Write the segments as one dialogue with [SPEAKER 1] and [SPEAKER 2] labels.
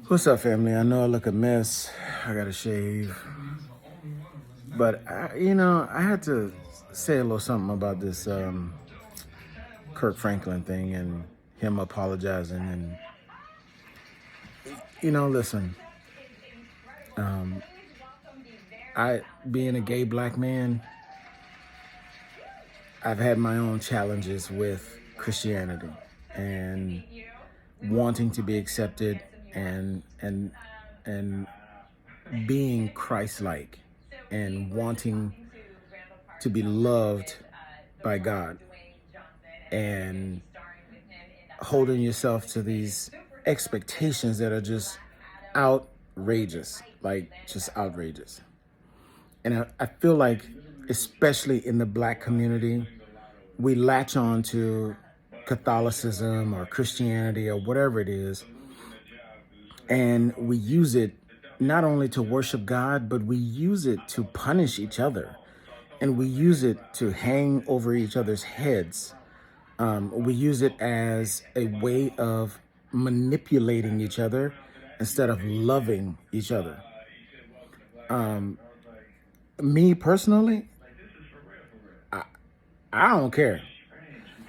[SPEAKER 1] What's up, family? I know I look a mess. I gotta shave. But, I had to say a little something about this Kirk Franklin thing and him apologizing. And, listen, being a gay black man, I've had my own challenges with Christianity and wanting to be accepted and being Christ-like and wanting to be loved by God and holding yourself to these expectations that are just outrageous, like just outrageous. And I feel like, especially in the black community, we latch on to Catholicism or Christianity or whatever it is, and we use it not only to worship God, but we use it to punish each other. And we use it to hang over each other's heads. We use it as a way of manipulating each other instead of loving each other. Me personally, I don't care.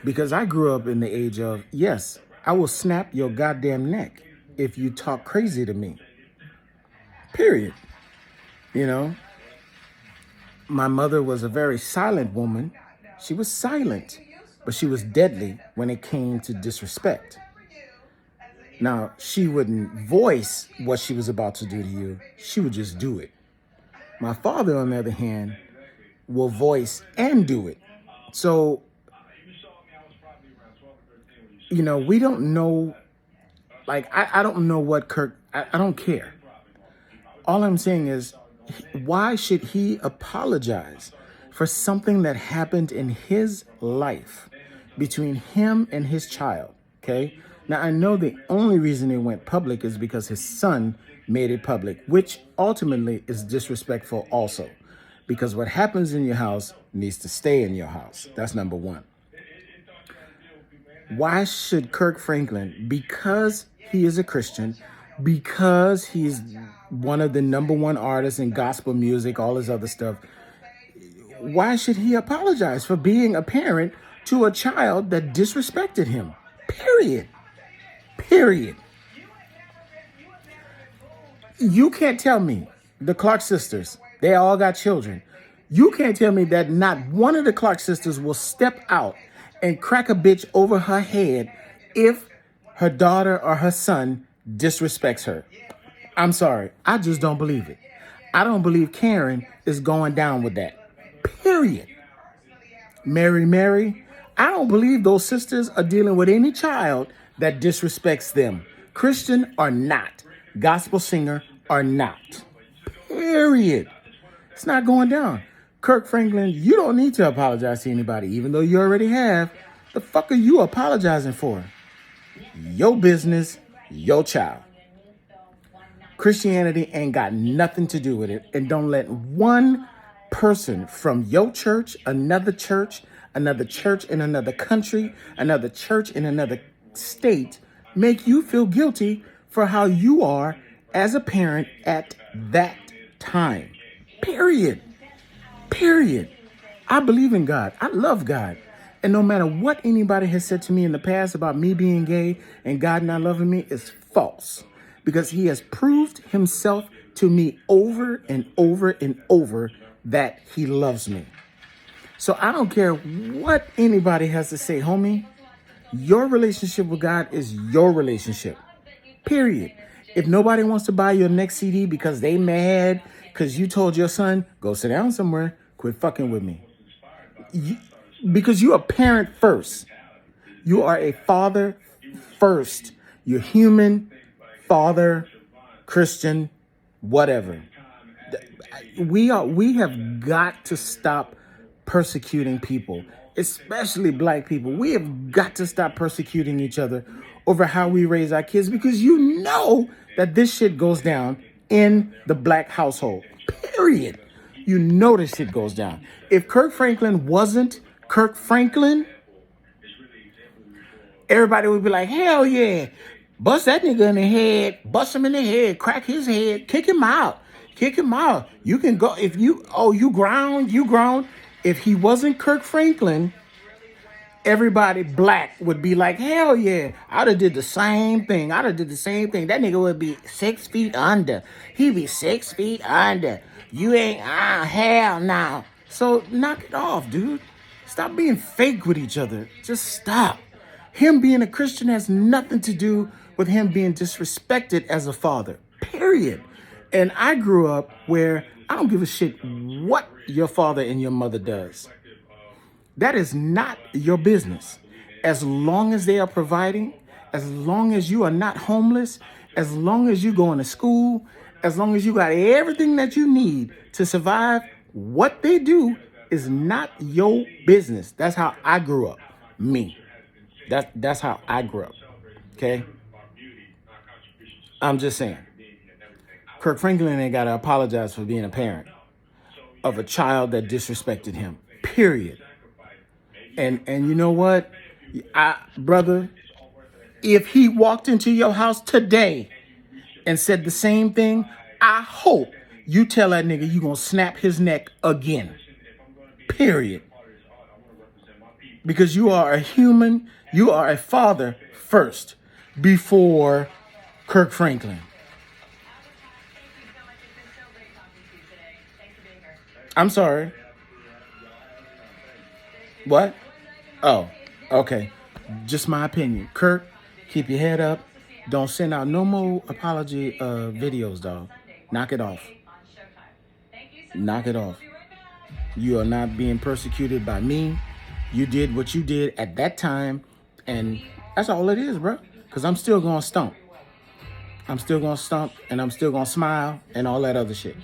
[SPEAKER 1] Because I grew up in the age of, yes, I will snap your goddamn neck if you talk crazy to me. Period. My mother was a very silent woman. She was silent, but she was deadly when it came to disrespect. Now, she wouldn't voice what she was about to do to you. She would just do it. My father, on the other hand, will voice and do it. So, we don't know, I don't know what Kirk, I don't care. All I'm saying is, why should he apologize for something that happened in his life between him and his child? Okay. Now, I know the only reason it went public is because his son made it public, which ultimately is disrespectful also, because what happens in your house needs to stay in your house. That's number one. Why should Kirk Franklin, because he is a Christian, because he's one of the number one artists in gospel music, all this other stuff, why should he apologize for being a parent to a child that disrespected him? Period. Period. You can't tell me the Clark sisters, they all got children. You can't tell me that not one of the Clark sisters will step out and crack a bitch over her head if her daughter or her son disrespects her. I'm sorry. I just don't believe it. I don't believe Karen is going down with that. Period. Mary, I don't believe those sisters are dealing with any child that disrespects them. Christian or not. Gospel singer or not. Period. It's not going down. Kirk Franklin, you don't need to apologize to anybody, even though you already have. The fuck are you apologizing for? Your business, your child. Christianity ain't got nothing to do with it. And don't let one person from your church, another church in another country, another church in another state make you feel guilty for how you are as a parent at that time. Period. I believe in God. I love God. And no matter what anybody has said to me in the past about me being gay and God not loving me is false. Because he has proved himself to me over and over and over that he loves me. So I don't care what anybody has to say, homie. Your relationship with God is your relationship. Period. If nobody wants to buy your next CD because they mad because you told your son, go sit down somewhere, quit fucking with me. Because you're a parent first. You are a father first. You're human, father, Christian, whatever. We have got to stop persecuting people, especially black people. We have got to stop persecuting each other over how we raise our kids, because you know that this shit goes down in the black household. Period. You know this shit goes down. If Kirk Franklin wasn't Kirk Franklin, everybody would be like, hell yeah. Bust that nigga in the head, bust him in the head, crack his head, kick him out. Kick him out. You can go if you you ground. If he wasn't Kirk Franklin, everybody black would be like, hell yeah. I'd have did the same thing. That nigga would be 6 feet under. He'd be 6 feet under. You ain't hell no. So knock it off, dude. Stop being fake with each other. Just stop. Him being a Christian has nothing to do with him being disrespected as a father. Period. And I grew up where I don't give a shit what your father and your mother does. That is not your business. As long as they are providing, as long as you are not homeless, as long as you going to school, as long as you got everything that you need to survive, what they do is not your business. That's how I grew up. Me. That's how I grew up. Okay? I'm just saying. Kirk Franklin ain't got to apologize for being a parent of a child that disrespected him. Period. And you know what? Brother, if he walked into your house today and said the same thing, I hope you tell that nigga you going to snap his neck again. Period. Because you are a human, you are a father first before Kirk Franklin. I'm sorry. What? Oh, okay. Just my opinion. Kirk, keep your head up. Don't send out no more apology videos, dog. Knock it off. Knock it off. You are not being persecuted by me. You did what you did at that time, and that's all it is, bro. Because I'm still going to stomp. I'm still going to stomp, and I'm still going to smile, and all that other shit.